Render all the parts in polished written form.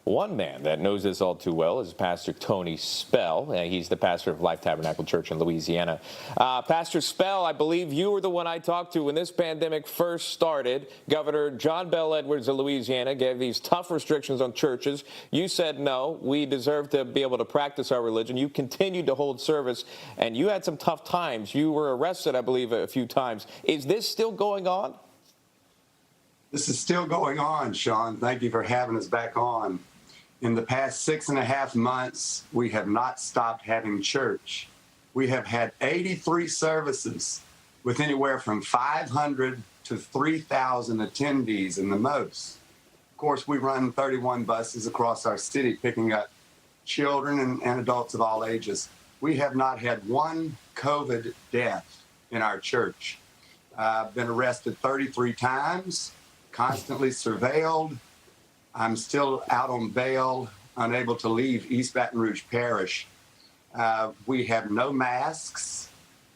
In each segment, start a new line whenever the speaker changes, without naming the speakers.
One man that knows this all too well is Pastor Tony Spell. He's the pastor of Life Tabernacle Church in Louisiana. Pastor Spell, I believe you were the one I talked to when this pandemic first started. Governor John Bel Edwards of Louisiana gave these tough restrictions on churches. You said, no, we deserve to be able to practice our religion. You continued to hold service, and you had some tough times. You were arrested, I believe, a few times. Is this still going on?
This is still going on, Shaun. Thank you for having us back on. In the past 6.5 months, we have not stopped having church. We have had 83 services with anywhere from 500 to 3,000 attendees in the most. Of course, we run 31 buses across our city picking up children and adults of all ages. We have not had one COVID death in our church. I've been arrested 33 times, constantly surveilled. I'm still out on bail, unable to leave East Baton Rouge Parish. We have no masks.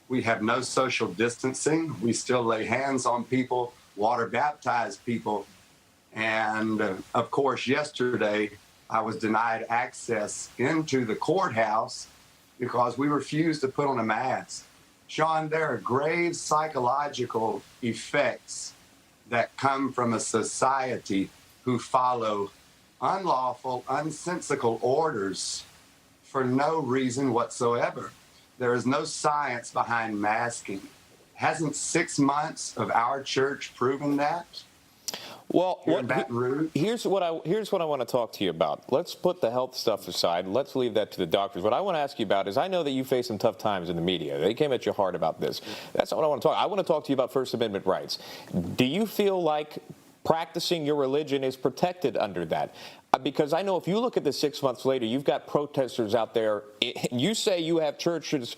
We have no social distancing. We still lay hands on people, water baptize people. And of course, yesterday, I was denied access into the courthouse because we refused to put on a mask. Shaun, there are grave psychological effects that come from a society who follow unlawful, unsensical orders for no reason whatsoever. There is no science behind masking. Hasn't 6 months of our church proven that?
Well,
here's
what I want to talk to you about. Let's put the health stuff aside. Let's leave that to the doctors. What I want to ask you about is, I know that you face some tough times in the media. They came at you hard about this. That's not what I want to talk. I want to talk to you about First Amendment rights. Do you feel like practicing your religion is protected under that? Because I know if you look at this 6 months later, you've got protesters out there. You say you have churches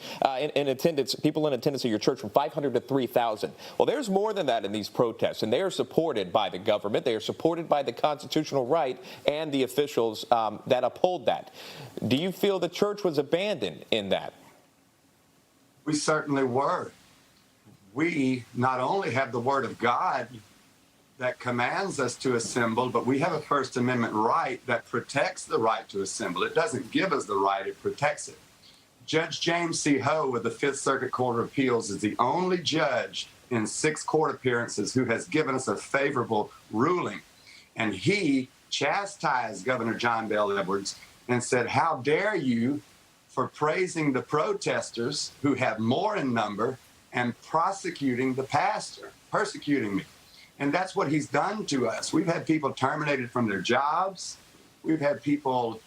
in attendance, people in attendance at your church from 500 to 3,000. Well, there's more than that in these protests, and they are supported by the government. They are supported by the constitutional right and the officials that uphold that. Do you feel the church was abandoned in that?
We certainly were. We not only have the Word of God that commands us to assemble, but we have a First Amendment right that protects the right to assemble. It doesn't give us the right, it protects it. Judge James C. Ho with the Fifth Circuit Court of Appeals is the only judge in 6 court appearances who has given us a favorable ruling. And he chastised Governor John Bel Edwards and said, how dare you for praising the protesters who have more in number and prosecuting the pastor, persecuting me. And that's what he's done to us. We've had people terminated from their jobs. We've had people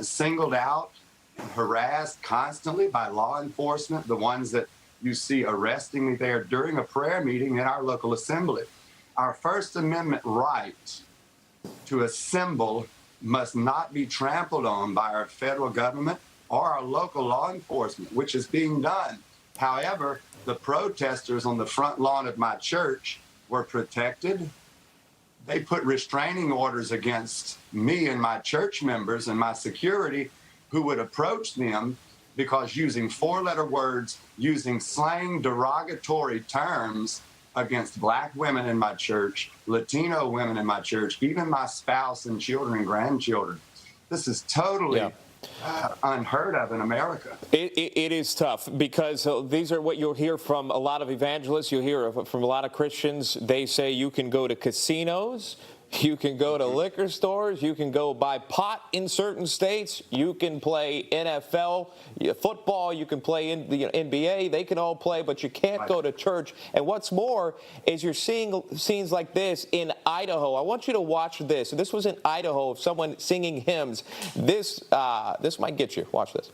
singled out and harassed constantly by law enforcement, the ones that you see arresting me there during a prayer meeting in our local assembly. Our First Amendment right to assemble must not be trampled on by our federal government or our local law enforcement, which is being done. However, the protesters on the front lawn of my church were protected. They put restraining orders against me and my church members and my security who would approach them because using 4-letter words, using slang derogatory terms against Black women in my church, Latino women in my church, even my spouse and children and grandchildren. This is totally unheard of in America.
It is tough because these are what you'll hear from a lot of evangelists. You'll hear from a lot of Christians. They say you can go to casinos, you can go to liquor stores, you can go buy pot in certain states, you can play NFL football, you can play in the NBA. They can all play, but you can't go to church. And what's more is you're seeing scenes like this in Idaho. I want you to watch this. This was in Idaho of someone singing hymns. This might get you. Watch this.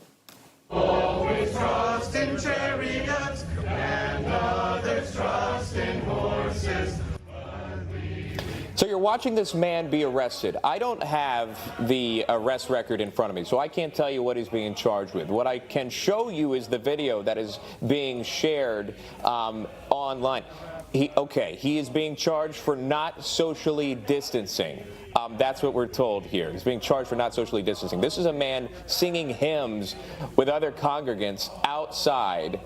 Always trust in chariots and others trust in horses.
So you're watching this man be arrested. I don't have the arrest record in front of me, so I can't tell you what he's being charged with. What I can show you is the video that is being shared online. He is being charged for not socially distancing. That's what we're told here. He's being charged for not socially distancing. This is a man singing hymns with other congregants outside.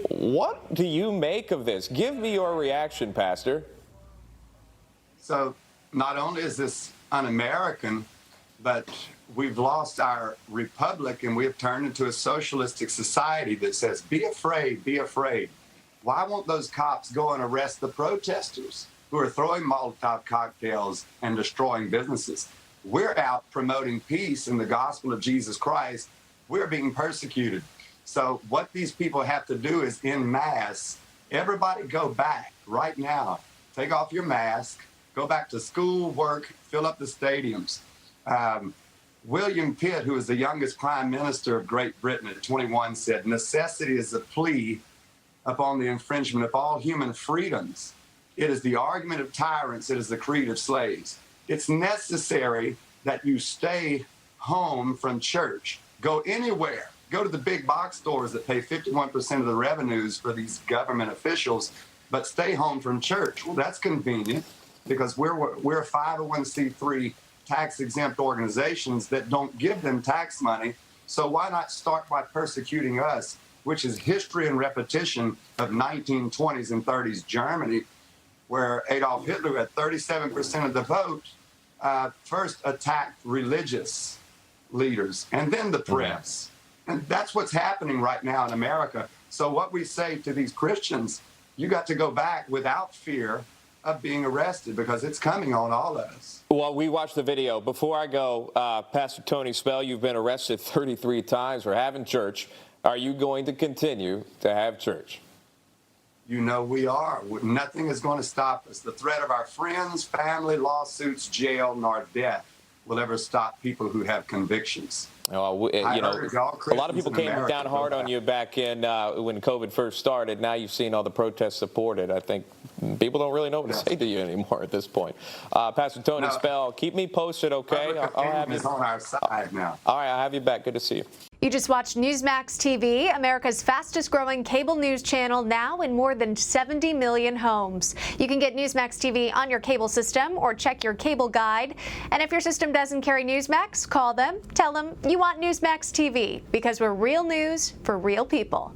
What do you make of this? Give me your reaction, Pastor.
So not only is this un-American, But we've lost our republic and we have turned into a socialistic society that says, be afraid, be afraid. Why won't those cops go and arrest the protesters who are throwing Molotov cocktails and destroying businesses? We're out promoting peace in the gospel of Jesus Christ. We're being persecuted. So what these people have to do is, en masse, everybody go back right now. Take off your mask, go back to school, work, fill up the stadiums. William Pitt, who is the youngest prime minister of Great Britain at 21, said, necessity is a plea upon the infringement of all human freedoms. It is the argument of tyrants. It is the creed of slaves. It's necessary that you stay home from church. Go anywhere. Go to the big box stores that pay 51% of the revenues for these government officials, but stay home from church. Well, that's convenient because we're 501c3 tax-exempt organizations that don't give them tax money. So why not start by persecuting us, which is history and repetition of 1920s and 30s Germany, where Adolf Hitler had 37% of the vote, first attacked religious leaders and then the press. And that's what's happening right now in America. So what we say to these Christians, you got to go back without fear of being arrested because it's coming on all of us.
Well, we watched the video. Before I go, Pastor Tony Spell, you've been arrested 33 times for having church. Are you going to continue to have church?
You know we are. Nothing is going to stop us. The threat of our friends, family, lawsuits, jail, nor death will ever stop people who have convictions.
You know, a lot of people came down hard on you back in when COVID first started. Now you've seen all the protests supported. I think people don't really know what to say to you anymore at this point. Pastor Tony Spell, keep me posted, okay?
I'll have you on our side now.
All right, I'll have you back. Good to see you.
You just watched Newsmax TV, America's fastest growing cable news channel, now in more than 70 million homes. You can get Newsmax TV on your cable system or check your cable guide. And if your system doesn't carry Newsmax, call them, tell them you want Newsmax TV, because we're real news for real people.